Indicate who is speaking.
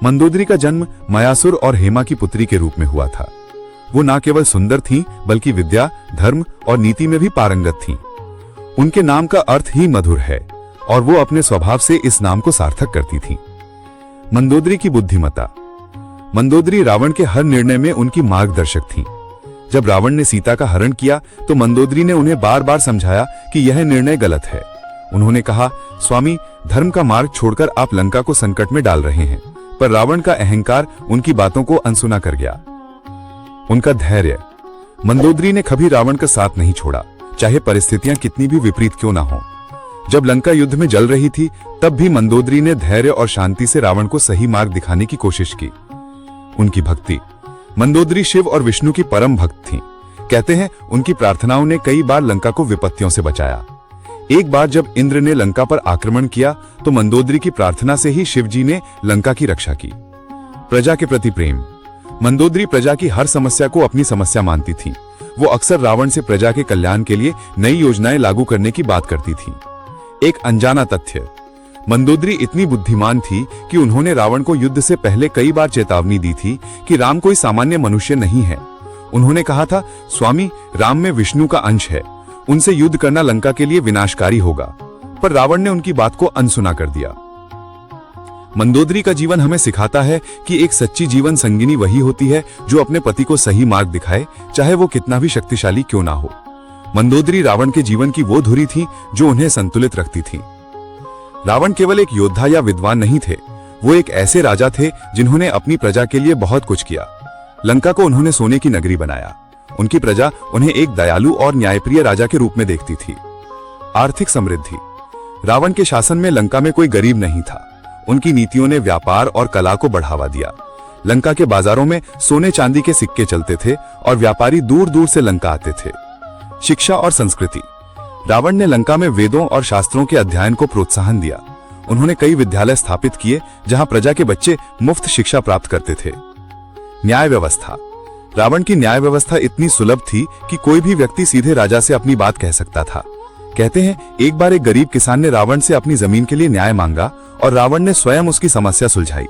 Speaker 1: मंदोदरी का जन्म मयासुर और हेमा की पुत्री के रूप में हुआ था। वो न केवल सुंदर थीं, बल्कि विद्या, धर्म और नीति में भी पारंगत थीं। उनके नाम का अर्थ ही मधुर है और वो अपने स्वभाव से इस नाम को सार्थक करती थीं। मंदोदरी की बुद्धिमत्ता। मंदोदरी रावण के हर निर्णय में उनकी मार्गदर्शक थीं। जब रावण ने सीता का हरण किया तो मंदोदरी ने उन्हें बार बार समझाया कि यह निर्णय गलत है। उन्होंने कहा, स्वामी, धर्म का मार्ग छोड़कर आप लंका को संकट में डाल रहे हैं। पर रावण का अहंकार उनकी बातों को अनसुना कर गया। उनका धैर्य। मंदोदरी ने कभी रावण का साथ नहीं छोड़ा, चाहे परिस्थितियां कितनी भी विपरीत क्यों ना हो। जब लंका युद्ध में जल रही थी, तब भी मंदोदरी ने धैर्य और शांति से रावण को सही मार्ग दिखाने की कोशिश की। उनकी भक्ति। मंदोदरी शिव और विष्णु की परम भक्त थीं। कहते हैं, उनकी प्रार्थनाओं ने कई बार लंका को विपत्तियों से बचाया। एक बार जब इंद्र ने लंका पर आक्रमण किया तो मंदोदरी की प्रार्थना से ही शिवजी ने लंका की रक्षा की। प्रजा के प्रति प्रेम। मंदोदरी प्रजा की हर समस्या को अपनी समस्या मानती थीं। वो अक्सर रावण से प्रजा के कल्याण के लिए नई योजनाएं लागू करने की बात करती थीं। एक अनजाना तथ्य। मंदोदरी इतनी बुद्धिमान थी कि उन्होंने रावण को युद्ध से पहले कई बार चेतावनी दी थी कि राम कोई सामान्य मनुष्य नहीं है। उन्होंने कहा था, स्वामी, राम में विष्णु का अंश है, उनसे युद्ध करना लंका के लिए विनाशकारी होगा। पर रावण ने उनकी बात को अनसुना कर दिया। मंदोदरी का जीवन हमें सिखाता है कि एक सच्ची जीवन संगिनी वही होती है जो अपने पति को सही मार्ग दिखाए, चाहे वो कितना भी शक्तिशाली क्यों ना हो। मंदोदरी रावण के जीवन की वो धुरी थी जो उन्हें संतुलित रखती थी। रावण केवल एक योद्धा या विद्वान नहीं थे, वो एक ऐसे राजा थे जिन्होंने अपनी प्रजा के लिए बहुत कुछ किया। लंका को उन्होंने सोने की नगरी बनाया। उनकी प्रजा उन्हें एक दयालु और न्यायप्रिय राजा के रूप में देखती थी। आर्थिक समृद्धि। रावण के शासन में लंका में कोई गरीब नहीं था। उनकी नीतियों ने व्यापार और कला को बढ़ावा दिया। लंका के बाजारों में सोने चांदी के सिक्के चलते थे और व्यापारी दूर दूर से लंका आते थे। शिक्षा और संस्कृति। रावण ने लंका में वेदों और शास्त्रों के अध्ययन को प्रोत्साहन दिया। उन्होंने कई विद्यालय स्थापित किए जहां प्रजा के बच्चे मुफ्त शिक्षा प्राप्त करते थे। न्याय व्यवस्था। रावण की न्याय व्यवस्था इतनी सुलभ थी कि कोई भी व्यक्ति सीधे राजा से अपनी बात कह सकता था। कहते हैं, एक बार एक गरीब किसान ने रावण से अपनी जमीन के लिए न्याय मांगा और रावण ने स्वयं उसकी समस्या सुलझाई।